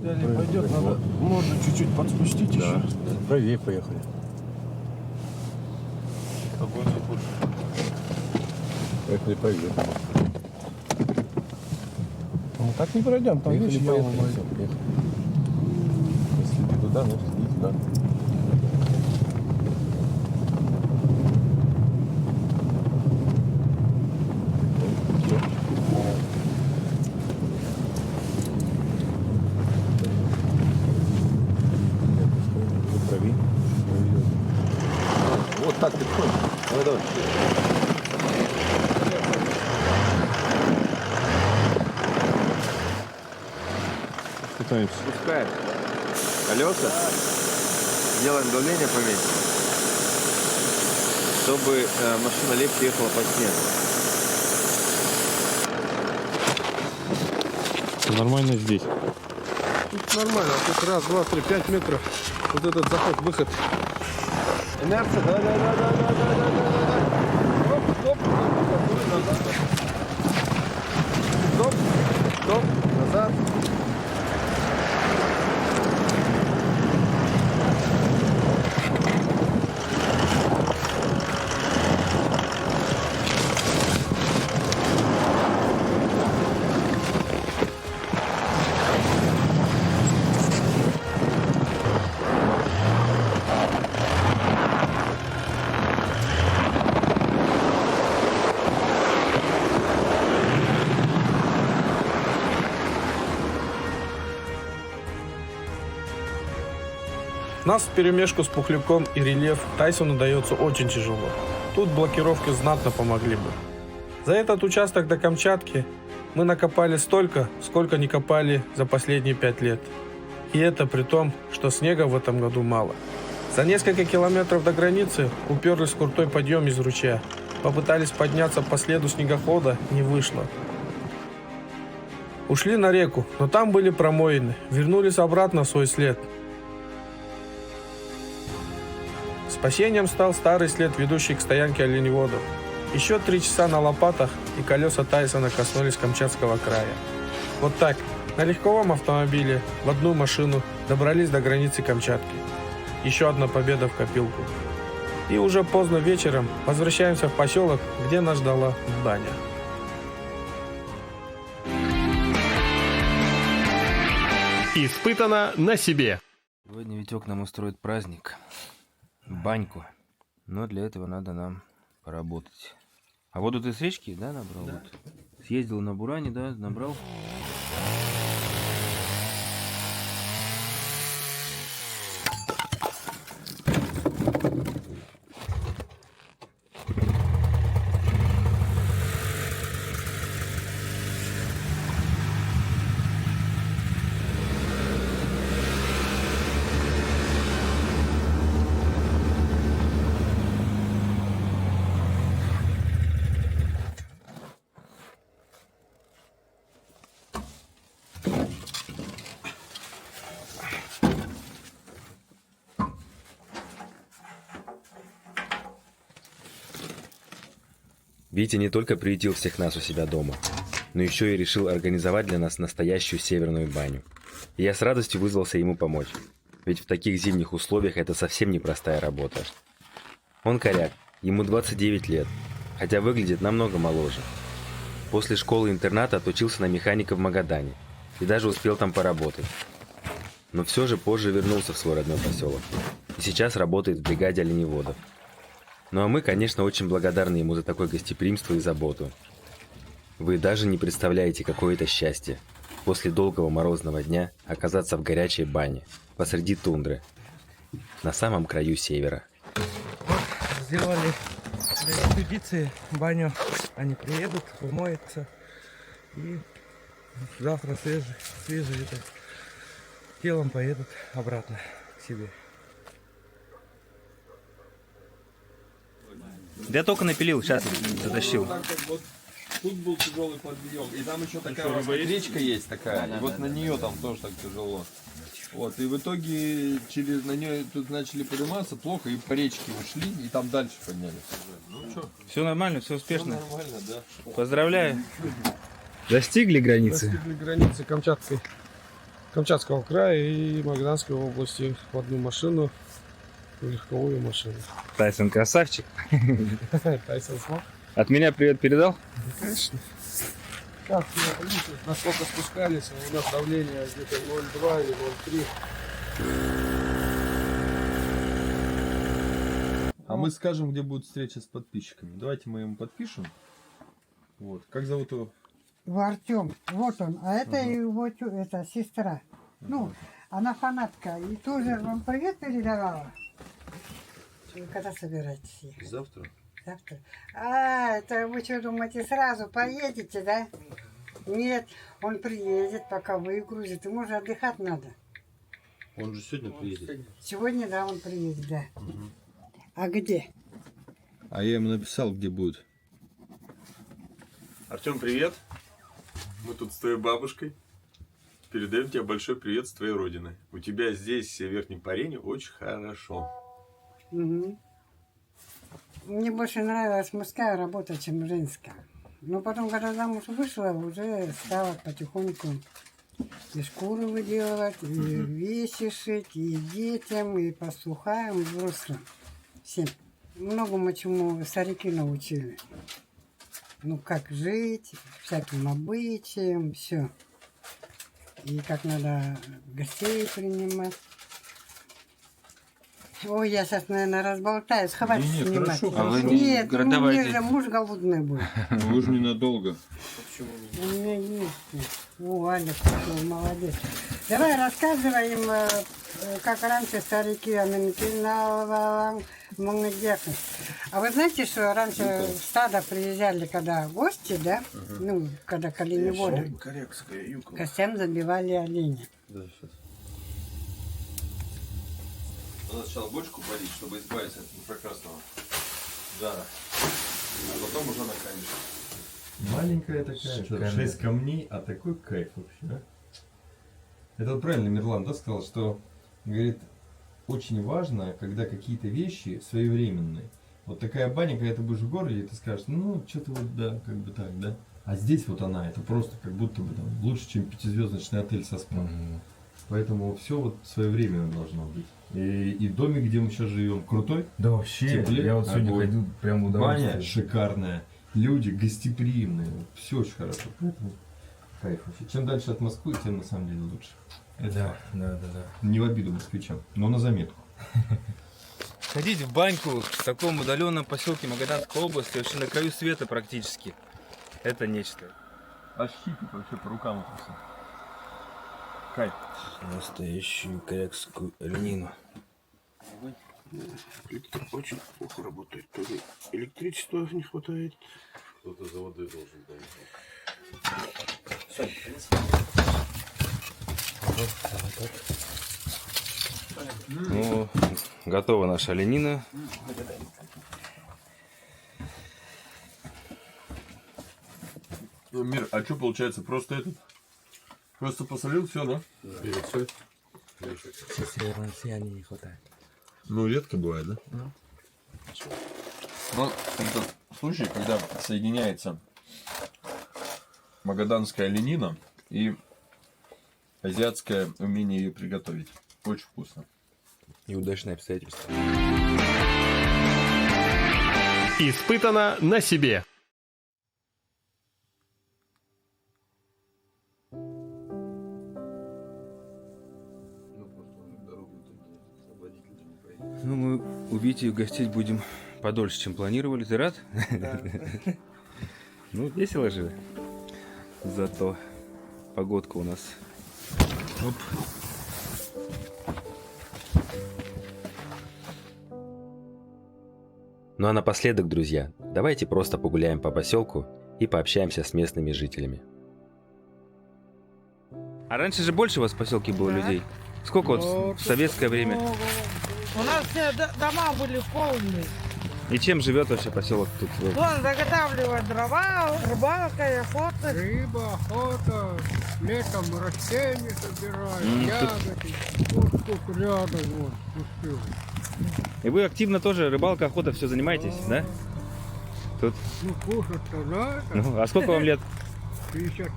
Далее пойдет, надо морду чуть-чуть подспустить еще. Правее поехали. Какой тут? Поехали правее. Мы так не пройдем, там Поехали, видишь, поехали. яму. Все, поехали. Если ты туда, ну следи туда. Вот так ты ходишь. Давай, давай. Пытаемся. Спускаем колеса, делаем давление поменьше, чтобы машина легче ехала по снегу. Нормально здесь. Тут нормально, а тут раз, два, три, 5 метров. Вот этот заход, выход. Инерция, да. Стоп, назад. Нас вперемешку с Пухляком и Рельеф Тайсону дается очень тяжело. Тут блокировки знатно помогли бы. За этот участок до Камчатки мы накопали столько, сколько не копали за последние 5 лет. И это при том, что снега в этом году мало. За несколько километров до границы уперлись в крутой подъем из ручья. Попытались подняться по следу снегохода, не вышло. Ушли на реку, но там были промоины, вернулись обратно в свой след. Спасением стал старый след, ведущий к стоянке оленеводов. Еще 3 часа на лопатах, и колеса Тайсона коснулись Камчатского края. Вот так, на легковом автомобиле, в одну машину, добрались до границы Камчатки. Еще одна победа в копилку. И уже поздно вечером возвращаемся в поселок, где нас ждала баня. Испытано на себе. Сегодня Витек нам устроит праздник, баньку, но для этого надо нам поработать. А воду ты с речки, да, набрал? Да. Вот. Съездил на Буране, да, набрал? Витя не только приютил всех нас у себя дома, но еще и решил организовать для нас настоящую северную баню. И я с радостью вызвался ему помочь, ведь в таких зимних условиях это совсем непростая работа. Он коряк, ему 29 лет, хотя выглядит намного моложе. После школы-интерната отучился на механика в Магадане и даже успел там поработать. Но все же позже вернулся в свой родной поселок и сейчас работает в бригаде оленеводов. Ну а мы, конечно, очень благодарны ему за такое гостеприимство и заботу. Вы даже не представляете, какое это счастье после долгого морозного дня оказаться в горячей бане посреди тундры, на самом краю севера. Вот, сделали для экспедиции баню. Они приедут, умоются и завтра свежие телом поедут обратно к себе. Я только напилил, сейчас затащил. Тут был тяжелый подъем, и там еще такая у вас речка есть такая, и вот на нее там тоже так тяжело. Вот, и в итоге через на нее тут начали подниматься плохо, и по речке ушли, и там дальше поднялись. Ну что? Все нормально, все успешно. Все нормально, да. Поздравляю. Достигли границы? Достигли границы Камчатской. Камчатского края и Магаданской области в одну машину, легковую машину. Тайсон красавчик. Тайсон смог? От меня привет передал? Конечно. Как, насколько спускались, у нас давление где-то 0,2 или 0,3. А мы скажем, где будет встреча с подписчиками. Давайте мы ему подпишем. Вот. Как зовут его? Артем, вот он, а это его это сестра. Ну, она фанатка. И тоже вам привет передавала. Вы когда собираетесь ехать? Завтра? Завтра. А, это вы что думаете, сразу поедете, да? Нет, он приедет, пока выгрузит. Ему же отдыхать надо. Он же сегодня приедет. Сегодня, да, он приедет, да. А где? А я ему написал, где будет. Артем, привет. Мы тут с твоей бабушкой. Передаем тебе большой привет с твоей родины. У тебя здесь, в Верхнем Парене, очень хорошо. Угу. Мне больше нравилась мужская работа, чем женская. Но потом, когда замуж вышла, уже стала потихоньку и шкуру выделывать, и вещи шить, и детям, и пастухам, и взрослым. Всем. Многому чему старики научили. Ну, как жить, всяким обычаям, все. И как надо гостей принимать. Ой, я сейчас, наверное, разболтаюсь. Хватит Не, снимать. хорошо, А вы хорошо. не Нет, ну, давайте. мне же муж голодный будет. Вы же ненадолго. У меня есть. О, Аля, какой молодец. Давай рассказываем, как раньше старики аминтиновали. А вы знаете, что раньше в стадо приезжали, когда гости, да? Ну, когда коленеводы. Костям забивали оленя. Надо сначала бочку полить, чтобы избавиться от инфракрасного жара. А потом уже накалишь. Маленькая такая, 6 камней, а такой кайф вообще. Это вот правильно Мирлан, да, сказал, что, говорит, очень важно, когда какие-то вещи своевременные. Вот такая баня, когда ты будешь в городе, ты скажешь, ну, что-то вот, да, как бы так, да. А здесь вот она, это просто как будто бы там лучше, чем 5-звездочный отель со спа. Поэтому все вот своевременно должно быть. И домик, где мы сейчас живем, крутой. Да вообще, Теплее, я вот сегодня огонь. ходил, прям удовольствие. Баня шикарная. Люди гостеприимные. Все очень хорошо. Поэтому кайф вообще. Чем дальше от Москвы, тем на самом деле лучше. Это Да. не в обиду москвичам, но на заметку. Ходить в баньку в таком удаленном поселке Магаданской области, вообще на краю света практически. Это нечто. Аж хипит вообще по рукам это все. Кайф. Настоящую корякскую оленину. Фильтр очень плохо работает. То ли электричества не хватает. Кто-то за водой должен дать. Ну, готова наша оленина. Ну, Мир, а что получается? Просто этот? Просто посолил все, да? И все. Северной сияния не хватает. Ну, редко бывает, да? Ну, это случай, когда соединяется магаданская оленина и азиатское умение ее приготовить. Очень вкусно. И удачные обстоятельства. Испытано на себе. Ну, мы у Вити гостить будем подольше, чем планировали. Ты рад? Да. Ну, весело же. Зато погодка у нас. Оп. Ну а напоследок, друзья, давайте просто погуляем по поселку и пообщаемся с местными жителями. А раньше же больше у вас в поселке было Да. людей? Сколько вот в советское время? У нас все дома были полные. И чем живет вообще поселок тут? Вон заготавливают дрова, рыбалка и охота. Рыба, охота, летом растения собирают, Тут- ягоды. Вот тут рядом, вот, пустые. И вы активно тоже рыбалка, охота, все занимаетесь, да? Тут. Ну, кушать-то надо. Ну, а сколько вам лет? 54.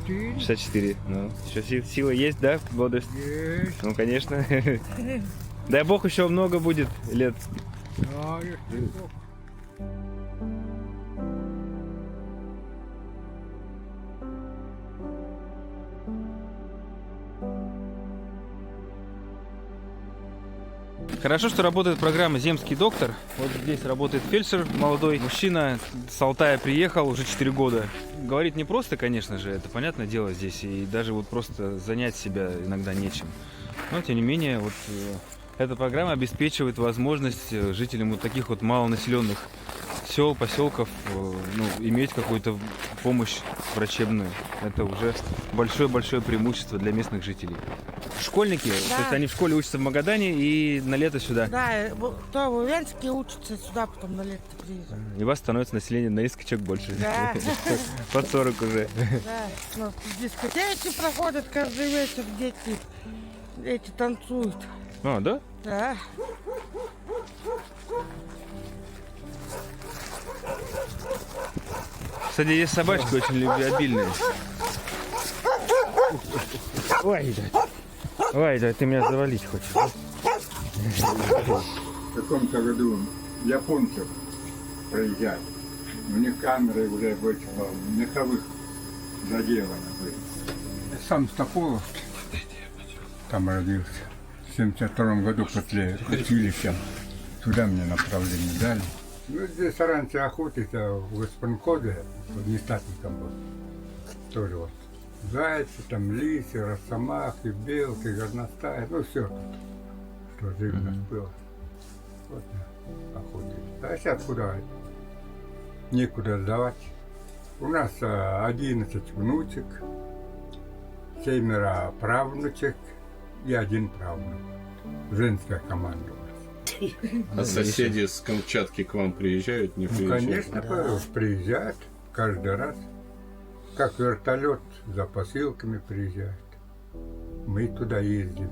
64. 64. Ну, еще сила есть, да? Бодрость? Есть. Ну, конечно. Дай бог, еще много будет лет. Да, есть. Хорошо, что работает программа «Земский доктор». Вот здесь работает фельдшер, молодой мужчина, с Алтая приехал, уже 4 года. Говорит не просто, конечно же, это понятное дело здесь, и даже вот просто занять себя иногда нечем. Но, тем не менее, вот эта программа обеспечивает возможность жителям вот таких вот малонаселенных сел, поселков, иметь какую-то помощь врачебную. Это уже большое-большое преимущество для местных жителей. Школьники, Да. то есть они в школе учатся в Магадане и на лето сюда. Да, кто в Увенске учится, сюда потом на лето приезжает. И вас становится население на несколько человек больше. Да. Под 40 уже. Да, ну, дискотеки проходят каждый вечер, дети танцуют. А, да? Да. Кстати, есть собачки очень любвеобильные. Ой, да. Ой, да, ты меня завалить хочешь. Да? В каком-то году японцев проезжали. У них камеры уже в этих меховых заделаны были. Я сам с Тополовки там родился. В 72 году после училища туда мне направление дали. Ну, здесь раньше охотиться в Гаспанкоде, администратником был. Тоже вот. Зайцы, там лисы, росомахи, белки, горностаи, ну все тут, что живность было. Вот охотились. А сейчас куда? Некуда сдавать. У нас 11 внучек, 7 правнучек и 1 правнук. Женская команда у нас. А соседи с Камчатки к вам приезжают, не Ну, приезжают? конечно, приезжают каждый раз. Как вертолет за посылками приезжает. Мы туда ездим.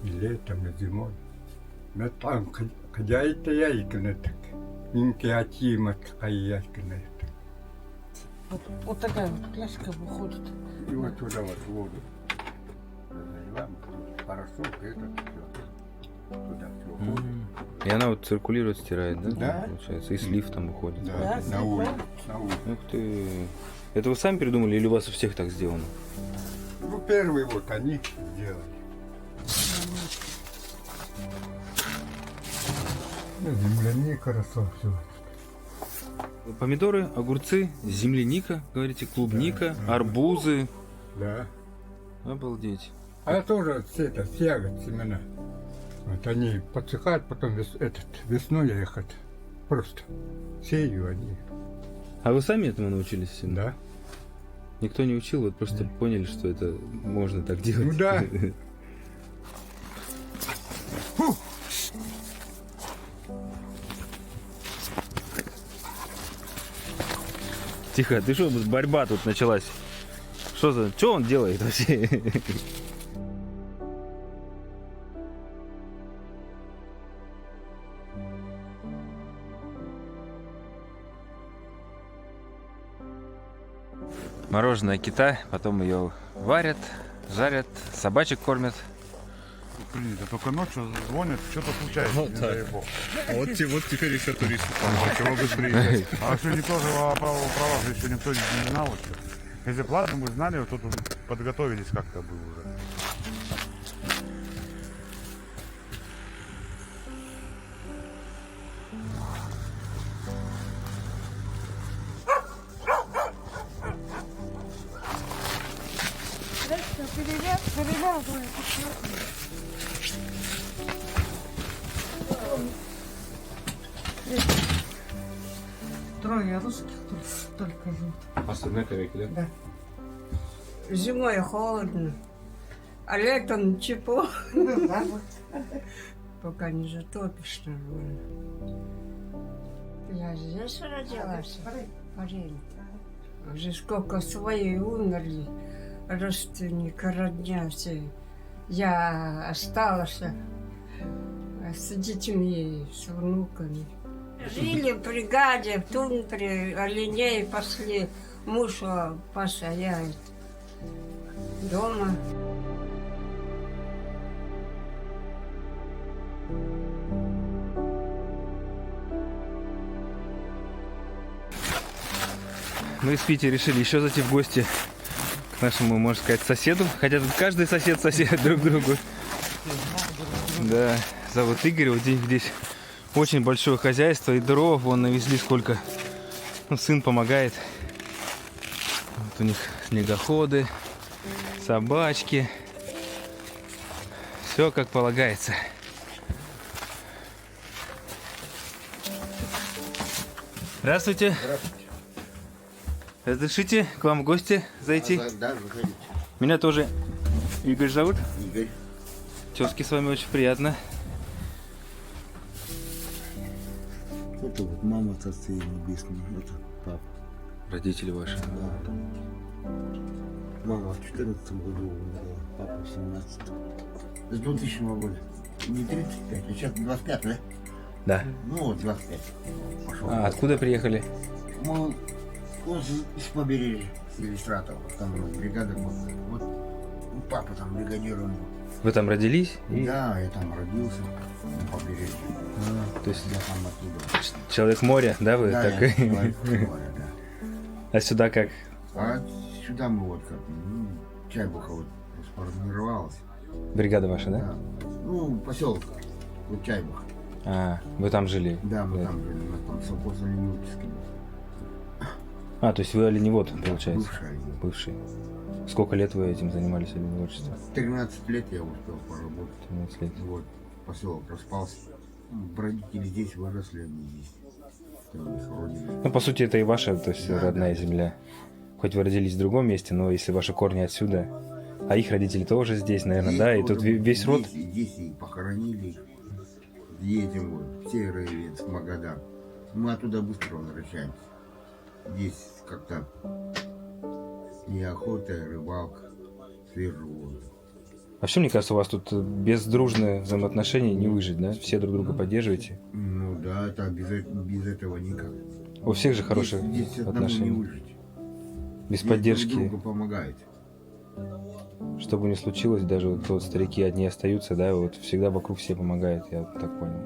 И летом, и зимой. Но там хозяйка яйкина так. Инкиатима хозяйкина. Вот такая вот пляшка выходит. И вот туда вот воду заливаем. Порошок, это все. Туда все уходит. И она вот циркулирует, стирает, да? Да. Получается, и слив там выходит. Да, на улице. На улице. Ух ты. Это вы сами придумали или у вас у всех так сделано? Ну, первые вот они сделали. Земляника росла, все. Помидоры, огурцы, земляника, говорите, клубника, арбузы. Да. Обалдеть. А это тоже это, ягод, семена. Вот они подсыхают, потом весной ехать. Просто сею они. А вы сами этому научились всему? Да. Никто не учил, вот просто поняли, что это можно так делать. Ну да. Тихо, ты что, борьба тут началась? Что он делает вообще? Мороженое кита, потом ее варят, жарят, собачек кормят. Да только ночью звонят, что-то случается, Вот не так. дай бог. Вот теперь еще туристы. Чего быстрее. А сегодня тоже о правах еще никто не знал еще. Если платно мы знали, вот тут подготовились как-то бы уже. Перелязывает. Трое русских только живут. Остальные корейки, да? Да. Зимой холодно, а летом тепло. Пока не затопишь нормально. Я здесь родилась, в Париже. Уже сколько свои умерли, родственники, родня все. Я осталась с детьми, с внуками. Жили в бригаде, в тундре, оленей пасли, Муж Паша, я дома. Мы с Витей решили еще зайти в гости к нашему, можно сказать, соседу. Хотя тут каждый сосед друг другу. Да, зовут Игорь. Вот здесь очень большое хозяйство и дров. Вон навезли сколько. Ну, сын помогает. Вот у них снегоходы, собачки. Все как полагается. Здравствуйте. Здравствуйте. Разрешите к вам в гости зайти? Да, заходите. Меня тоже Игорь зовут. Игорь. Тезки с вами очень приятно. Это вот мама с отцом небесным, это папа. Родители ваши. Да. Мама в 14 году умерла, папа в 17. С 2000 года. Не 35, а сейчас 25, да? Да. Ну вот 25. Пошел. А откуда приехали? Мы из побережья, с Иллюстратова. Там бригада была. Вот папа там бригадиром. Вы там родились? Да, я там родился, на побережье. То есть я там оттуда. Человек моря, да, вы? Да, такой? я человек моря, да. А сюда как? А сюда мы вот как, Чайбуха вот сформировалась. Бригада ваша, да? Да. Ну, поселок, вот Чайбуха. А, вы там жили? Да, мы там жили, у нас там совхоз оленеводческий был. А, то есть вы оленевод, получается? Бывший оленевод. Бывший. Сколько лет вы этим занимались, оленеводчеством? 13 лет я успел поработать. 13 лет. Вот, поселок распался. Родители здесь выросли, они здесь. Это у них родина. Ну, по сути, это и ваша, то есть Да, родная да. земля. Хоть вы родились в другом месте, но если ваши корни отсюда, а их родители тоже здесь, наверное, да? И тут весь род... Здесь и похоронили их. Едем вот, в Северовец, в Магадан. Мы оттуда быстро возвращаемся. Здесь как-то и охота, и рыбалка, свежий воздух. Вообще, мне кажется, у вас тут без дружных взаимоотношений не выжить, да? Все друг друга поддерживаете. Ну да, это без этого никак. У всех же хорошие здесь одному отношения. не выжить. Без Здесь поддержки. друг другу помогает. Что бы ни случилось, даже вот старики одни остаются, да, вот всегда вокруг все помогают, я так понял.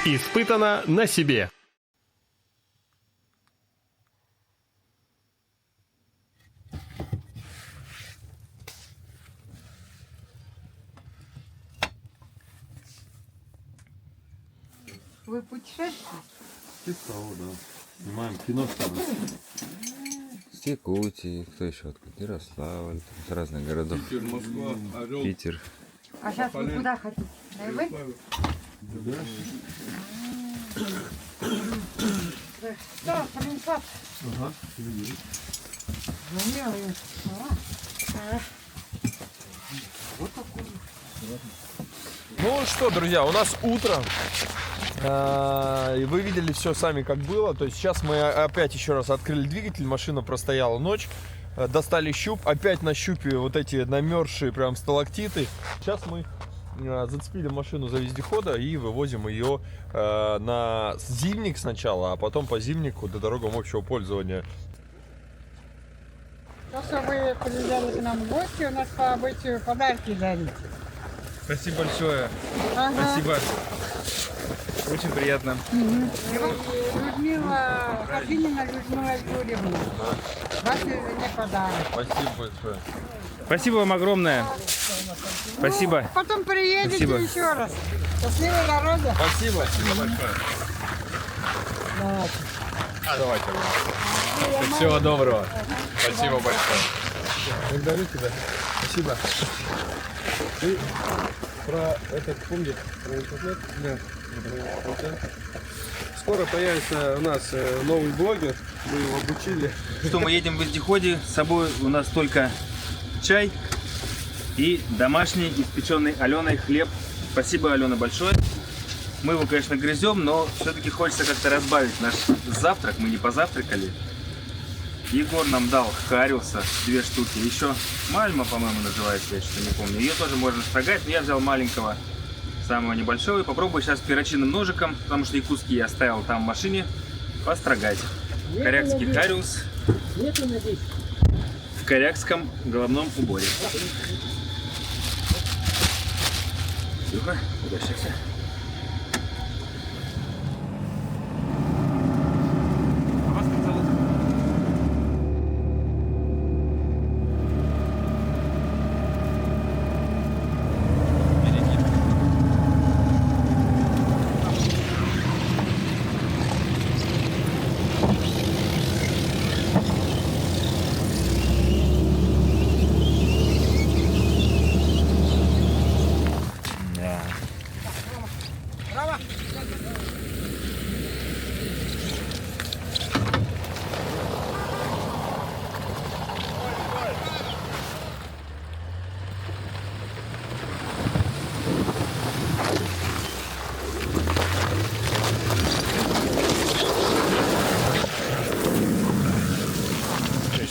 Испытано на себе. Вы путешествуете? Типа того, да. Снимаем кино с тобой. С Якутии, кто еще откуда? Ярославль, с разных городов. Питер, Москва, Орел. Питер. А сейчас вы куда хотите? На Ивы? Что, принесла? Ага. Ну что, друзья, у нас утро. И вы видели все сами, как было. То есть сейчас мы опять еще раз открыли двигатель, машина простояла ночь. Достали щуп, опять на щупе вот эти намерзшие прям сталактиты. Сейчас мы зацепили машину за вездехода и вывозим ее на зимник сначала, а потом по зимнику до дорогам общего пользования. То, что вы приезжали к нам в гости, у нас по обычаю подарки дарите. Спасибо большое. Ага. Спасибо. Очень приятно. Людмила Афинина, Людмила Юрьевна. Вашей жене подарок. Спасибо большое. Спасибо вам огромное. Спасибо. Потом приедете Спасибо. еще раз. Счастливой дороги. Спасибо. Спасибо большое. Давайте. Давайте. Всего доброго. Спасибо большое. Благодарю тебя. Спасибо. Ты про этот помнишь? Про интернет? Да. Скоро появится у нас новый блогер. Мы его обучили. Что, мы едем в вездеходе. С собой у нас только чай и домашний, испеченный Аленой хлеб. Спасибо, Алена, большое. Мы его, конечно, грызем, но все-таки хочется как-то разбавить наш завтрак. Мы не позавтракали. Егор нам дал хариуса 2 штуки. Еще мальма, по-моему, называется, я что-то не помню. Ее тоже можно строгать, но я взял маленького, самого небольшого. И попробую сейчас перочинным ножиком, потому что якутский я оставил там в машине, построгать. Корякский хариус в корякском головном уборе. Тихо, угощайся.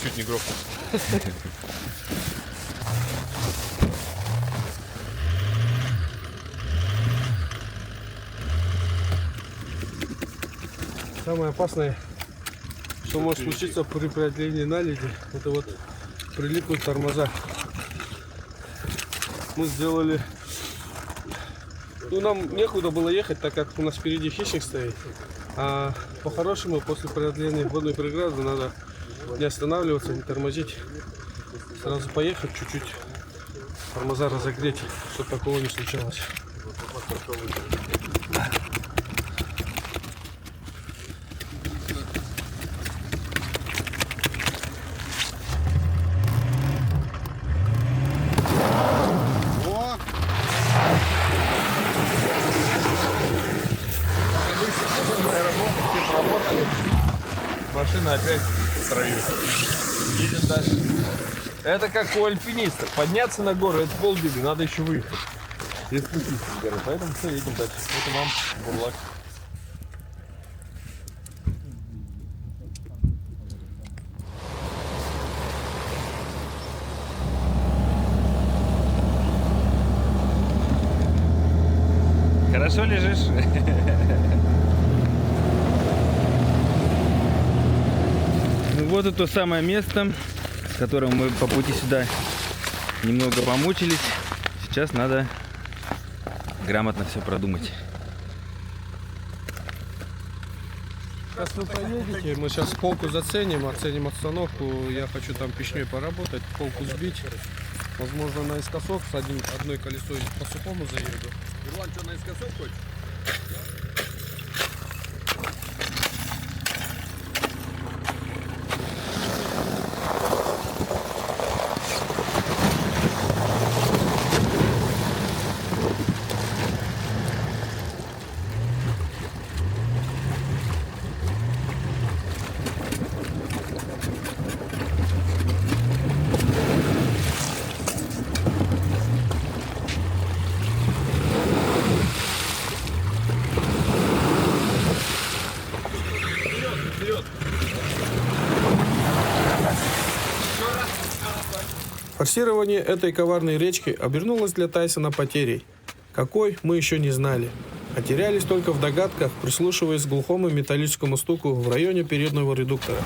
Чуть не грохнул. Самое опасное, что может случиться при преодолении наледи, это вот прилипнут тормоза. Мы сделали... Ну, нам некуда было ехать, так как у нас впереди хищник стоит. А по-хорошему, после преодоления водной преграды надо не останавливаться, не тормозить. Сразу поехать, чуть-чуть тормоза разогреть, чтобы такого не случалось. Машина опять в траве. Едем дальше. Это как у альпинистов. Подняться на гору — это полбеды, надо еще выехать. И спуститься с горы. Поэтому все, едем дальше. Это вам бурлак. Хорошо лежишь? Ну вот и то самое место, с которым мы по пути сюда немного помучились. Сейчас надо грамотно все продумать. Сейчас вы поедете, мы сейчас полку заценим, оценим обстановку. Я хочу там печней поработать, полку сбить. Возможно, наискосок с одной колесой по сухому заеду. Иван, что, наискосок хочешь? Форсирование этой коварной речки обернулось для Тайсона потерей. Какой, мы еще не знали. А терялись только в догадках, прислушиваясь к глухому металлическому стуку в районе переднего редуктора.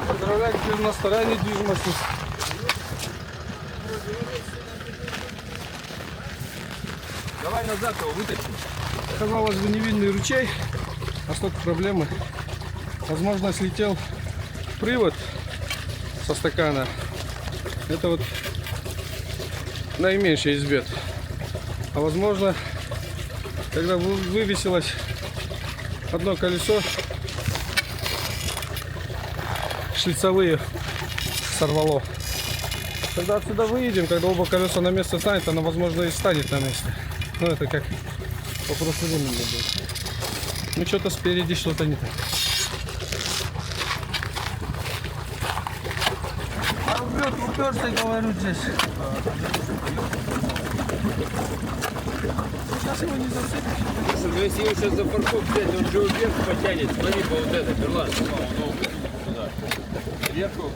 Поздравляю, теперь на стороне движимости. Давай назад его вытащим. Казалось бы, невинный ручей, а столько проблемы. Возможно, слетел привод со стакана. Это вот наименьший из бед. А возможно, когда вывесилось одно колесо, шлицевые сорвало. Когда отсюда выедем, когда оба колеса на место станет, оно, возможно, и станет на место. Но это как вопрос времени будет. Ну, что-то спереди, что-то не так. Уперся, говорю, здесь. сейчас его не зацепишь. Ну если его сейчас за фаркоп взять, он же вверх потянет. Смотри, по вот это, Берлан. Сюда. Вверх его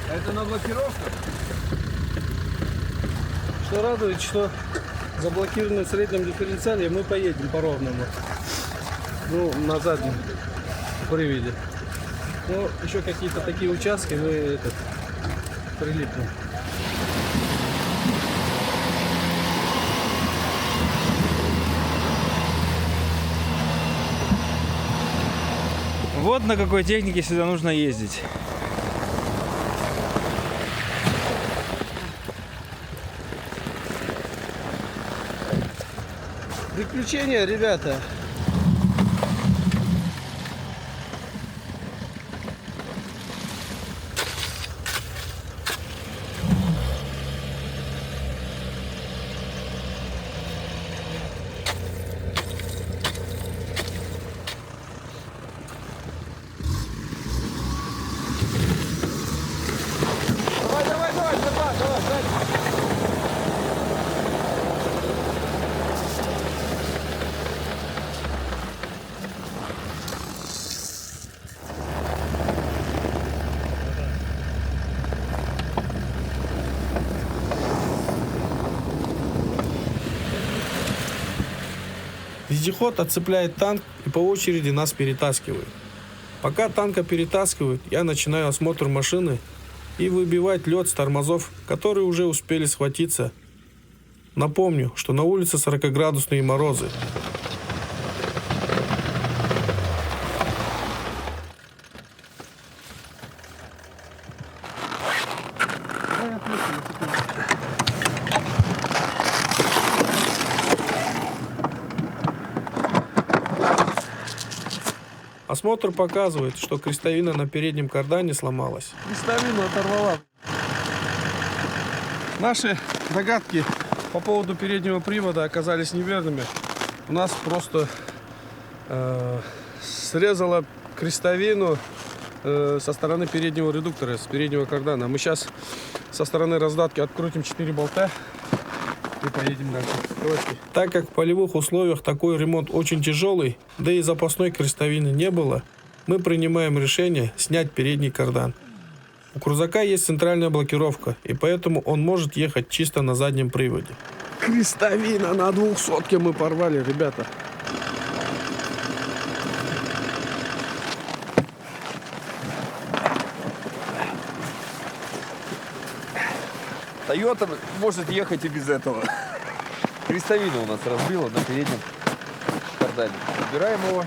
это на блокировках? Что радует, что заблокированы в среднем дифференциале, мы поедем по ровному. Ну, на заднем приводе. Ну, еще какие-то такие участки мы прилипнем. Вот на какой технике сюда нужно ездить. Приключения, ребята. Вездеход отцепляет танк и по очереди нас перетаскивает. Пока танка перетаскивают, я начинаю осмотр машины и выбивать лед с тормозов, которые уже успели схватиться. Напомню, что на улице 40-градусные морозы. Осмотр показывает, что крестовина на переднем кардане сломалась. Крестовину оторвала. Наши догадки по поводу переднего привода оказались неверными. У нас просто срезала крестовину со стороны переднего редуктора, с переднего кардана. Мы сейчас со стороны раздатки открутим 4 болта и поедем дальше. Так как в полевых условиях такой ремонт очень тяжелый, да и запасной крестовины не было, мы принимаем решение снять передний кардан. У крузака есть центральная блокировка, и поэтому он может ехать чисто на заднем приводе. Крестовина на 200-ке мы порвали, ребята. Toyota может ехать и без этого. Крестовину у нас разбила на переднем кардане. Убираем его,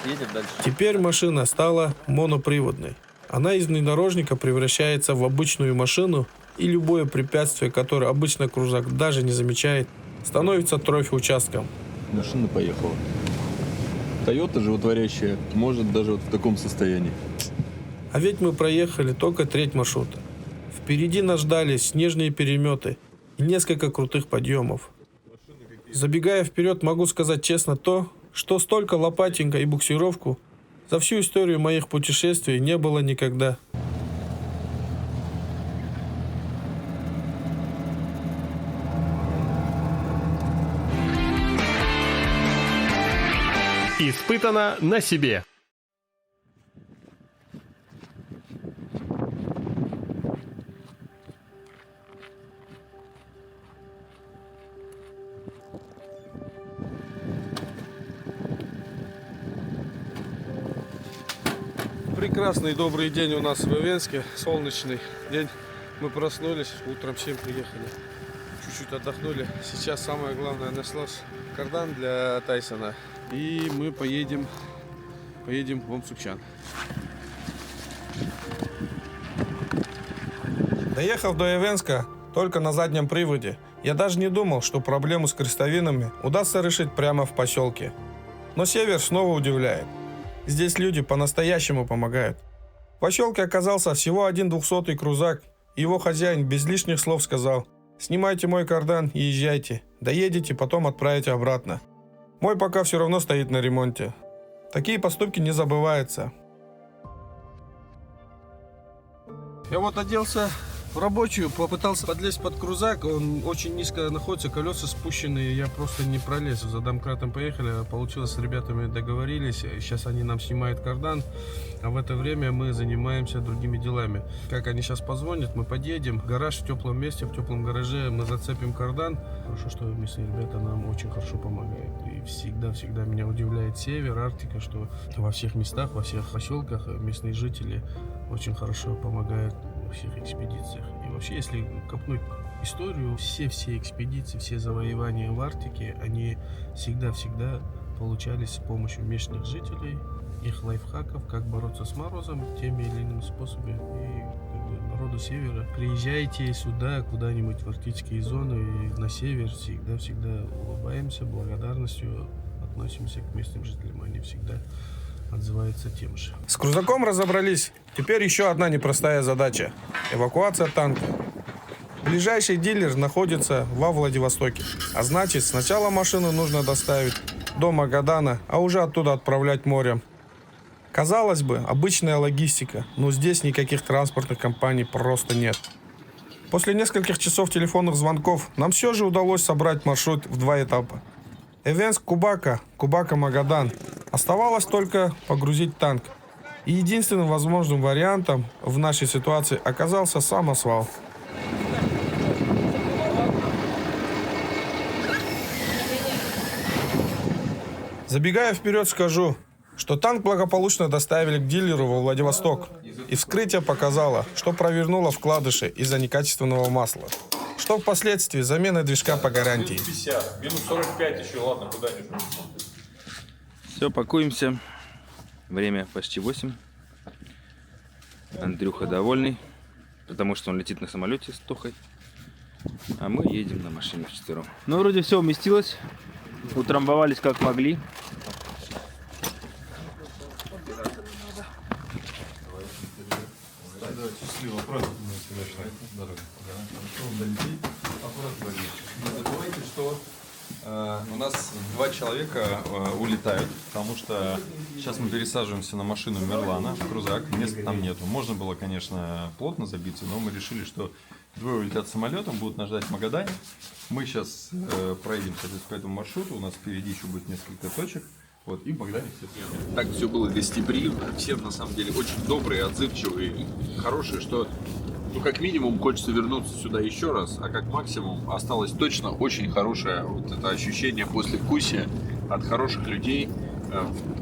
едем дальше. Теперь машина стала моноприводной. Она из внедорожника превращается в обычную машину, и любое препятствие, которое обычно крузак даже не замечает, становится трофи-участком. Машина поехала. Toyota, животворящая, может даже вот в таком состоянии. А ведь мы проехали только треть маршрута. Впереди нас ждали снежные переметы и несколько крутых подъемов. Забегая вперед, могу сказать честно то, что столько лопатинка и буксировку за всю историю моих путешествий не было никогда. Испытано на себе. Прекрасный добрый день у нас в Ивенске, солнечный день. Мы проснулись, утром в 7 приехали, чуть-чуть отдохнули. Сейчас самое главное нашлось кардан для Тайсона. И мы поедем в Омсукчан. Доехав до Ивенска только на заднем приводе, я даже не думал, что проблему с крестовинами удастся решить прямо в поселке. Но север снова удивляет. Здесь люди по-настоящему помогают. В поселке оказался всего один 200-й крузак, Его хозяин без лишних слов сказал: «Снимайте мой кардан и езжайте. Доедете, потом отправите обратно. Мой пока все равно стоит на ремонте». Такие поступки не забываются. Я вот оделся в рабочую, попытался подлезть под крузак, он очень низко находится, колеса спущенные, я просто не пролез. За домкратом поехали, получилось, с ребятами договорились, сейчас они нам снимают кардан, а в это время мы занимаемся другими делами. Как они сейчас позвонят, мы подъедем, гараж в теплом месте, в теплом гараже, мы зацепим кардан. Хорошо, что местные ребята нам очень хорошо помогают. И всегда меня удивляет север, Арктика, что во всех местах, во всех поселках местные жители очень хорошо помогают во всех экспедициях. И вообще, если копнуть историю, все экспедиции, все завоевания в Арктике, они всегда получались с помощью местных жителей, их лайфхаков, как бороться с морозом теми или иными способами. И народу севера, приезжайте сюда, куда-нибудь в арктические зоны, и на север всегда улыбаемся, благодарностью относимся к местным жителям, они всегда отзывается тем же. С крузаком разобрались. Теперь еще одна непростая задача. Эвакуация танка. Ближайший дилер находится во Владивостоке. А значит, сначала машину нужно доставить до Магадана, а уже оттуда отправлять морем. Казалось бы, обычная логистика, но здесь никаких транспортных компаний просто нет. После нескольких часов телефонных звонков нам все же удалось собрать маршрут в 2 этапа. Эвенск-Кубака, Кубака-Магадан. Оставалось только погрузить танк. И единственным возможным вариантом в нашей ситуации оказался самосвал. Забегая вперед, скажу, что танк благополучно доставили к дилеру во Владивосток. И вскрытие показало, что провернуло вкладыши из-за некачественного масла. Что впоследствии замена движка по гарантии. Минус 50, минус 45 еще, ладно, куда-нибудь. Все, пакуемся. Время почти 8. Андрюха довольный, потому что он летит на самолете с Тохой. А мы едем на машине вчетвером. Ну, вроде все уместилось. Утрамбовались как могли. Не забывайте, что у нас 2 человека улетают, потому что сейчас мы пересаживаемся на машину Мерлана, в крузак, места там нету. Можно было, конечно, плотно забиться, но мы решили, что 2 улетят самолетом, будут нас ждать в Магадане. Мы сейчас проедем, соответственно, по этому маршруту, у нас впереди еще будет несколько точек. Вот, и в Магадане все. Так все было гостеприимно, все на самом деле очень добрые, отзывчивые, хорошие, что ну как минимум хочется вернуться сюда еще раз, а как максимум осталось точно очень хорошее вот это ощущение послевкусия от хороших людей,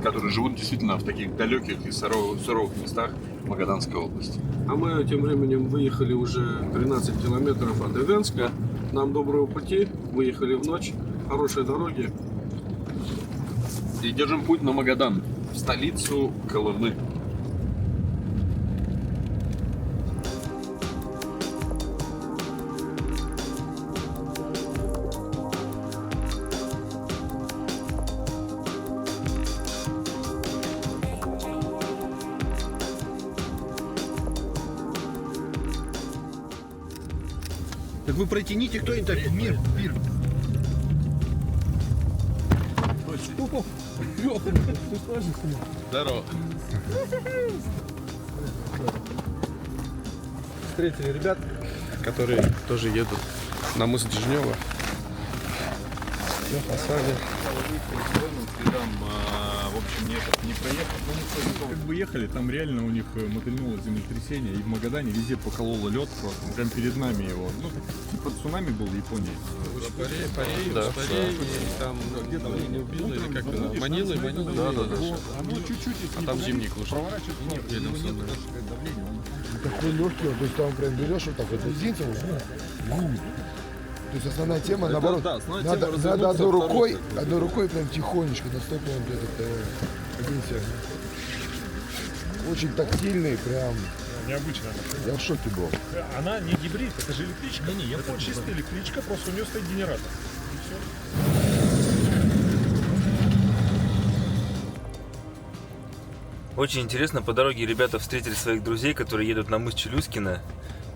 которые живут действительно в таких далеких и суровых местах Магаданской области. А мы тем временем выехали уже 13 километров от Эвенска. Нам доброго пути, выехали в ночь, хорошей дороги. И держим путь на Магадан, в столицу Колымы. Так вы протяните, кто это? Мир. Здорово. Встретили ребят, которые тоже едут на мыс Дежнева. Все, посадили. В общем, не проехал. Как бы ехали, там реально у них мотыльнуло землетрясение, и в Магадане везде покололо лед просто, прям перед нами его. Ну, типа цунами был в Японии. Парей, да, и там где-то не убило, или как это, Манилы, да. Ну, чуть-чуть, а там зимник лучше. Такой легкий, то есть там прям берешь вот так вот мизинцем, то есть основная тема, наоборот, надо одной рукой прям тихонечко, достать прям где-то, очень тактильный, прям. Необычная. Я в шоке был. Она не гибрид, это же электричка. Не, это чистая электричка, просто у нее стоит генератор. И все. Очень интересно, по дороге ребята встретили своих друзей, которые едут на мыс Челюскина.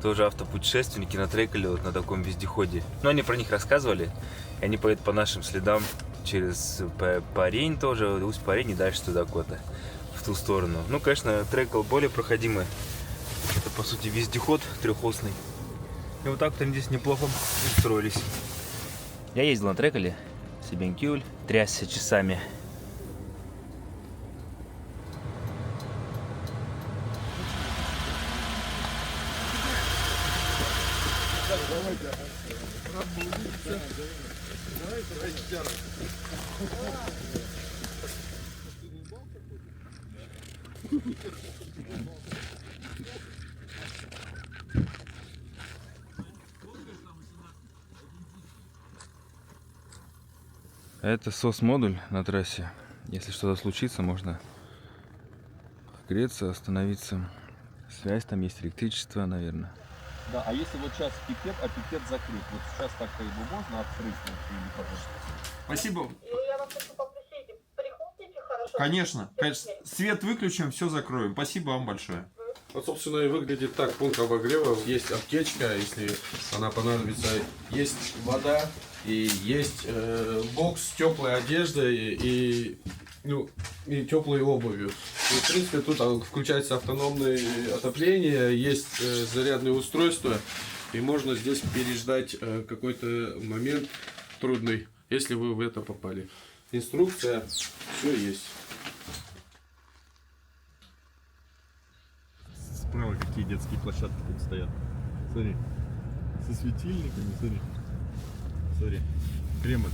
Тоже автопутешественники натрекали вот на таком вездеходе. Но они про них рассказывали. И они поедут по нашим следам через Парень тоже, Усть-Парень и дальше туда куда-то, в ту сторону. Ну, конечно, трекл более проходимый. Это, по сути, вездеход трехосный. И вот так-то они здесь неплохо устроились. Я ездил на трекале, Сибенкюль, трясся часами. Это СОС-модуль на трассе. Если что-то случится, можно греться, остановиться. Связь, там есть электричество, наверное. Да, а если вот сейчас пипет, а пипет закрыт, вот сейчас так-то его можно открыть? Или пожалуйста? Спасибо. Я вас хочу попросить, приходите хорошо. Конечно. Свет выключим, все закроем. Спасибо вам большое. Вот, собственно, и выглядит так пункт обогрева. Есть аптечка, если она понадобится. Есть вода и есть бокс с теплой одеждой и теплой обувью. И, в принципе, тут включается автономное отопление, есть зарядное устройство, и можно здесь переждать какой-то момент трудный, если вы в это попали. Инструкция, все есть. Справа какие детские площадки тут стоят. Смотри. Со светильниками, смотри. Смотри. Кремль.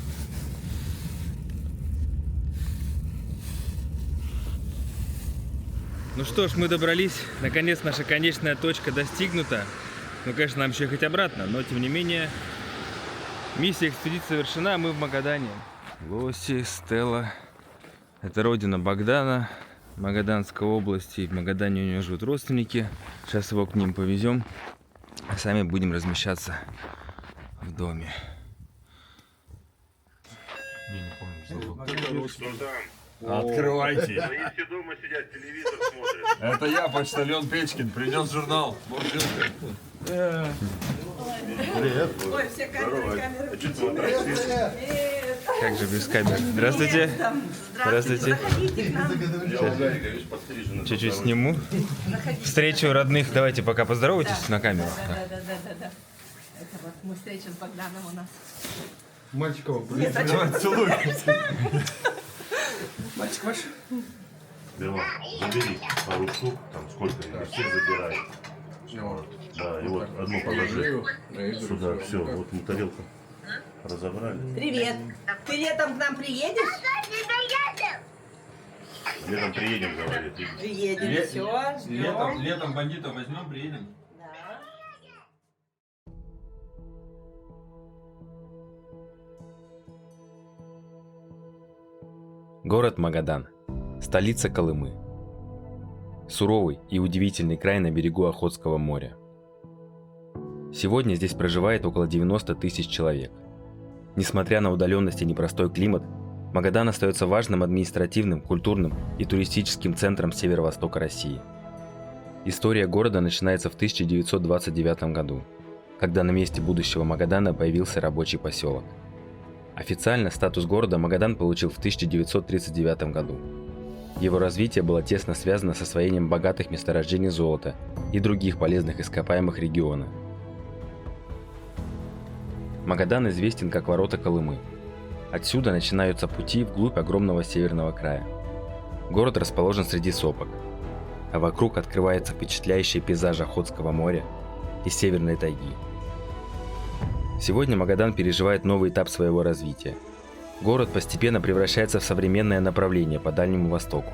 Ну что ж, мы добрались. Наконец наша конечная точка достигнута. Ну, конечно, нам еще ехать обратно, но тем не менее миссия экспедиции завершена, а мы в Магадане. Лоси, Стелла. Это родина Богдана, Магаданской области. В Магадане у него живут родственники. Сейчас его к ним повезем, а сами будем размещаться в доме. Я не помню, что Открывайте. Они все дома сидят, телевизор смотрят. Это я, почтальон Печкин, принес журнал. Привет. Ой, все камеры. Как же без камер? Здравствуйте. Здравствуйте. Чуть-чуть сниму. Встречу родных. Давайте пока поздоровайтесь на камеру. Да. Это вот мы встреча с Богданом у нас. Мальчикова, Целуй. Мальчик ваш? Бела, забери пару штук, там сколько-нибудь, все забирай. Да, и вот одну положи сюда, все, вот на тарелку разобрали. Привет. Ты летом к нам приедешь? Летом приедем, говорит. Приедем, все, ждем. Летом бандитов возьмем, приедем. Город Магадан. Столица Колымы. Суровый и удивительный край на берегу Охотского моря. Сегодня здесь проживает около 90 тысяч человек. Несмотря на удаленность и непростой климат, Магадан остается важным административным, культурным и туристическим центром северо-востока России. История города начинается в 1929 году, когда на месте будущего Магадана появился рабочий поселок. Официально статус города Магадан получил в 1939 году. Его развитие было тесно связано с освоением богатых месторождений золота и других полезных ископаемых региона. Магадан известен как ворота Колымы. Отсюда начинаются пути вглубь огромного северного края. Город расположен среди сопок, а вокруг открывается впечатляющий пейзаж Охотского моря и северной тайги. Сегодня Магадан переживает новый этап своего развития. Город постепенно превращается в современное направление по Дальнему Востоку.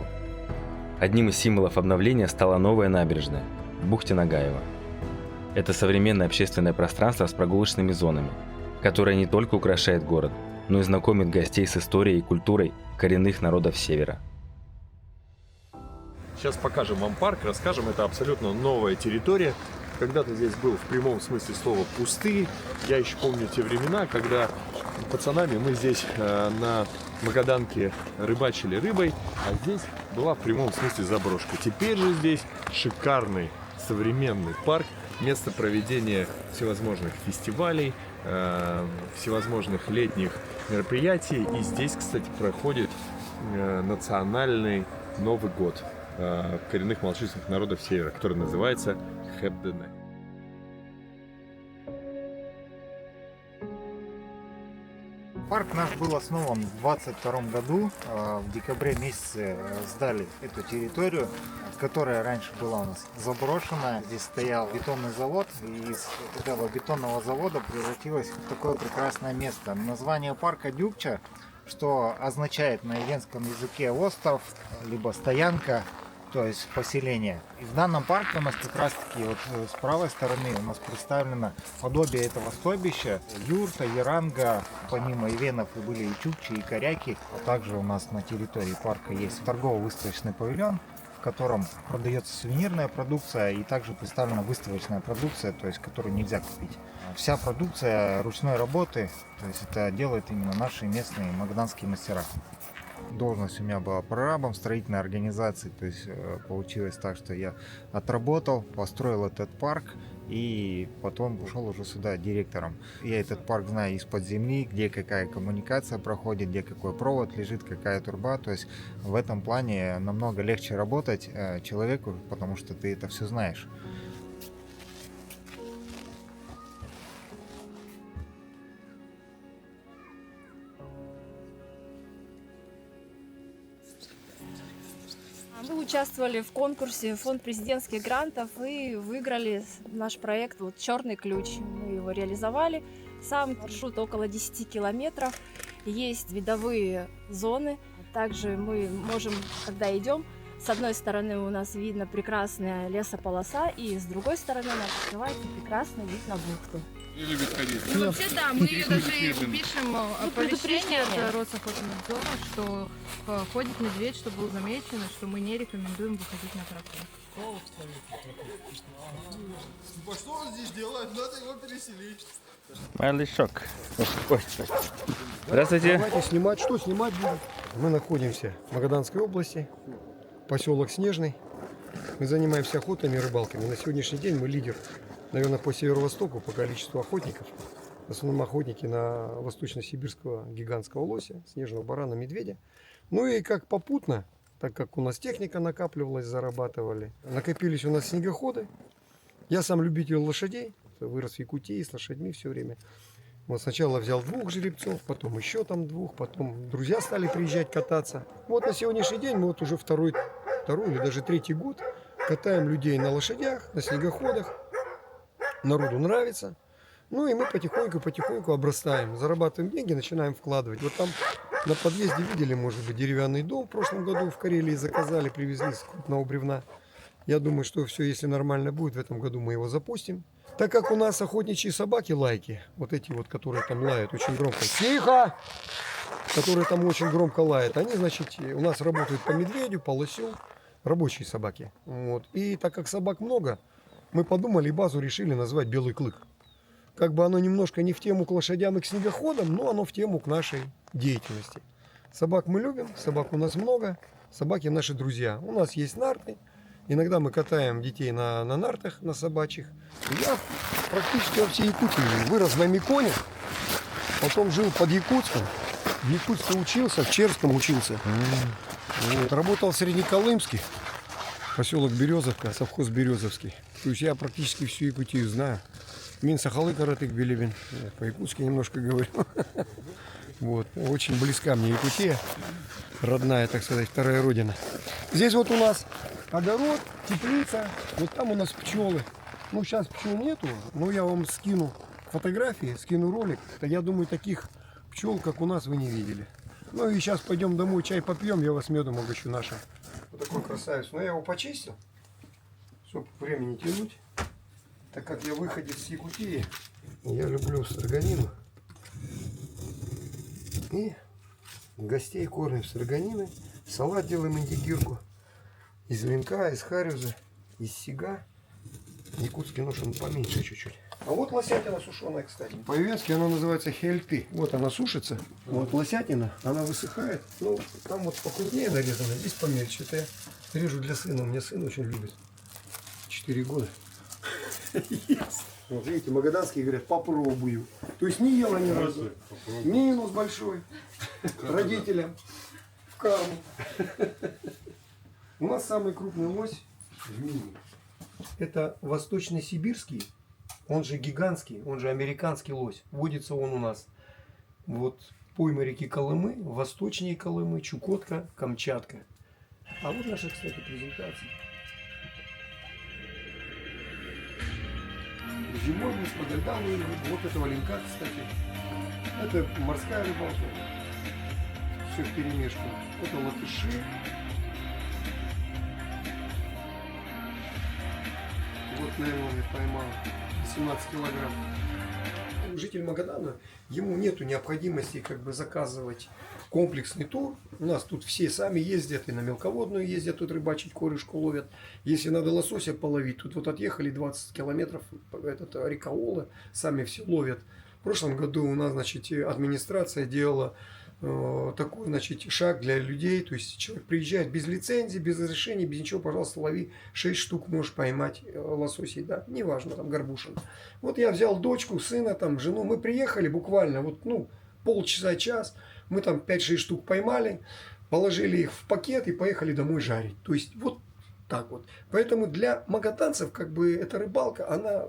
Одним из символов обновления стала новая набережная в бухте Нагаева. Это современное общественное пространство с прогулочными зонами, которое не только украшает город, но и знакомит гостей с историей и культурой коренных народов Севера. Сейчас покажем вам парк, расскажем, это абсолютно новая территория. Когда-то здесь был в прямом смысле слова пустырь. Я еще помню те времена, когда пацанами мы здесь на Магаданке рыбачили рыбой, а здесь была в прямом смысле заброшка. Теперь же здесь шикарный современный парк, место проведения всевозможных фестивалей, всевозможных летних мероприятий. И здесь, кстати, проходит национальный Новый год коренных малочисленных народов Севера, который называется Хэбдене. Парк наш был основан в 22 году. В декабре месяце сдали эту территорию, которая раньше была у нас заброшена. Здесь стоял бетонный завод, и из этого бетонного завода превратилось в такое прекрасное место. Название парка Дюкча, что означает на венском языке остров, либо стоянка, то есть поселение. И в данном парке у нас как раз таки вот с правой стороны у нас представлено подобие этого стойбища. Юрта, Яранга, помимо ивенов и были и чукчи, и коряки. А также у нас на территории парка есть торгово-выставочный павильон, в котором продается сувенирная продукция и также представлена выставочная продукция, то есть которую нельзя купить. Вся продукция ручной работы, то есть это делают именно наши местные магаданские мастера. Должность у меня была прорабом строительной организации, то есть получилось так, что я отработал, построил этот парк и потом ушел уже сюда директором. Я этот парк знаю из-под земли, где какая коммуникация проходит, где какой провод лежит, какая труба, то есть в этом плане намного легче работать человеку, потому что ты это все знаешь. Мы участвовали в конкурсе «Фонд президентских грантов» и выиграли наш проект вот «Черный ключ». Мы его реализовали. Сам маршрут около 10 километров. Есть видовые зоны. Также мы можем, когда идем, с одной стороны у нас видно прекрасная лесополоса, и с другой стороны у нас открывается прекрасный вид на бухту. Не любит ходить. Ну, вообще, да, мы даже пишем Предупреждение от Росохотнадзора, что ходит медведь, что было замечено, что мы не рекомендуем выходить на тропу. Что он здесь делает? Надо его переселить. Малый шок. Ой. Здравствуйте. Давайте снимать. Что снимать будем? Мы находимся в Магаданской области, поселок Снежный. Мы занимаемся охотами и рыбалками. На сегодняшний день мы лидер, наверное, по северо-востоку по количеству охотников. В основном охотники на восточно-сибирского гигантского лося, снежного барана, медведя. Ну и как попутно, так как у нас техника накапливалась, зарабатывали. Накопились у нас снегоходы. Я сам любитель лошадей. Вырос в Якутии с лошадьми все время. Вот сначала взял 2 жеребцов, потом еще там 2, потом друзья стали приезжать кататься. Вот на сегодняшний день мы вот уже второй или даже 3-й год катаем людей на лошадях, на снегоходах. Народу нравится. Ну и мы потихоньку обрастаем, зарабатываем деньги, начинаем вкладывать. Вот там на подъезде видели, может быть, деревянный дом в прошлом году в Карелии заказали, привезли с крупного бревна. Я думаю, что все, если нормально будет, в этом году мы его запустим. Так как у нас охотничьи собаки лайки, вот эти вот, которые там лают очень громко. Тихо! Которые там очень громко лают. Они, значит, у нас работают по медведю, по лосю. Рабочие собаки. Вот. И так как собак много, мы подумали, базу решили назвать «Белый клык». Как бы оно немножко не в тему к лошадям и к снегоходам, но оно в тему к нашей деятельности. Собак мы любим, собак у нас много, собаки наши друзья. У нас есть нарты. Иногда мы катаем детей на нартах, на собачьих. Я практически во всей Якутии вырос на Миконе, потом жил под Якутском. В Якутске учился, в Черском учился. Вот. Работал в Среднеколымске, поселок Березовка, совхоз Березовский. То есть я практически всю Якутию знаю. Мин Сахалы Каратык Билибин. По-якутски немножко говорю. Вот. Очень близка мне Якутия. Родная, так сказать, вторая родина. Здесь вот у нас огород, теплица. Вот там у нас пчелы. Ну, сейчас пчел нету, но я вам скину фотографии, скину ролик. Я думаю, таких пчел, как у нас, вы не видели. Ну и сейчас пойдем домой, чай попьем, я вас медом угощу нашим. Вот такой красавец. Но я его почистил, чтобы времени тянуть. Так как я выходец с Якутии, я люблю строганину. И гостей кормим строганиной. Салат делаем индигирку. Из линка, из харюза, из сига. Якутский нож он поменьше чуть-чуть. А вот лосятина сушеная, кстати. По-венски она называется хельты. Вот она сушится. Вот лосятина, она высыхает. Ну, там вот покрупнее нарезана, здесь помельче. Это я режу для сына. У меня сын очень любит. 4 года. Вот видите, магаданские говорят, попробую. То есть не ела ни разу. Минус большой родителям в карму. У нас самый крупный лось в мире. Это восточно-сибирский, он же гигантский, он же американский лось. Водится он у нас вот пойма реки Колымы, восточнее Колымы, Чукотка, Камчатка. А вот наша, кстати, презентация. Зимой мы с Магадана, вот этого линка, кстати. Это морская рыбалка. Все вперемешку. Это латыши. Вот, наверное, я поймал 18 килограмм. Житель Магадана, ему нету необходимости как бы заказывать комплексный тур. У нас тут все сами ездят, и на мелководную ездят, тут рыбачить, корешку ловят. Если надо лосося половить, тут вот отъехали 20 километров, река Ола, сами все ловят. В прошлом году у нас, значит, администрация делала такой, значит, шаг для людей. То есть человек приезжает без лицензии, без разрешения, без ничего, пожалуйста, лови 6 штук, можешь поймать лососей, да, неважно, там, горбушин. Вот я взял дочку, сына, там, жену, мы приехали буквально, вот, ну, полчаса-час, мы там 5-6 штук поймали, положили их в пакет и поехали домой жарить. То есть вот так вот. Поэтому для магаданцев, как бы, эта рыбалка, она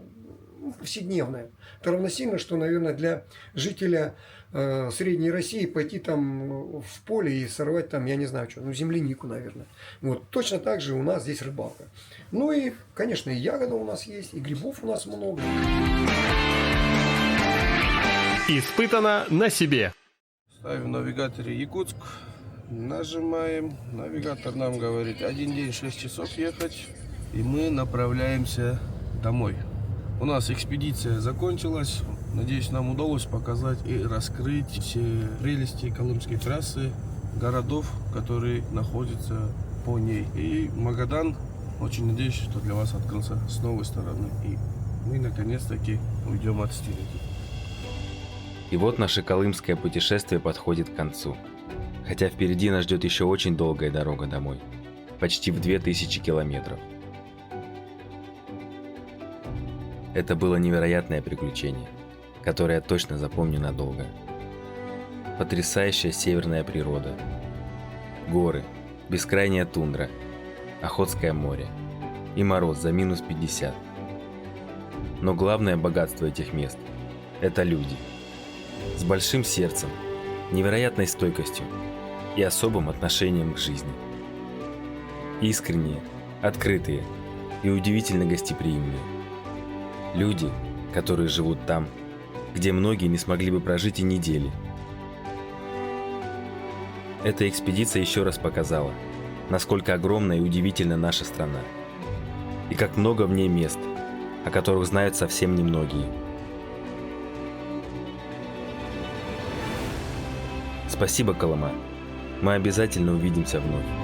повседневная. Это равносильно, что, наверное, для жителя Средней России пойти там в поле и сорвать там, я не знаю что, ну, землянику, наверное. Вот. Точно так же у нас здесь рыбалка. Ну и, конечно, и ягоды у нас есть, и грибов у нас много. Испытано на себе. Ставим в навигаторе Якутск, нажимаем, навигатор нам говорит 1 день 6 часов ехать, и мы направляемся домой. У нас экспедиция закончилась, надеюсь, нам удалось показать и раскрыть все прелести Колымской трассы, городов, которые находятся по ней. И Магадан, очень надеюсь, что для вас открылся с новой стороны, и мы наконец-таки уйдем от стереотипов. И вот наше колымское путешествие подходит к концу. Хотя впереди нас ждет еще очень долгая дорога домой. Почти в 2000 километров. Это было невероятное приключение, которое я точно запомню надолго. Потрясающая северная природа. Горы, бескрайняя тундра, Охотское море и мороз за минус 50. Но главное богатство этих мест – это люди. С большим сердцем, невероятной стойкостью и особым отношением к жизни. Искренние, открытые и удивительно гостеприимные. Люди, которые живут там, где многие не смогли бы прожить и недели. Эта экспедиция еще раз показала, насколько огромна и удивительна наша страна. И как много в ней мест, о которых знают совсем немногие. Спасибо, Колыма. Мы обязательно увидимся вновь.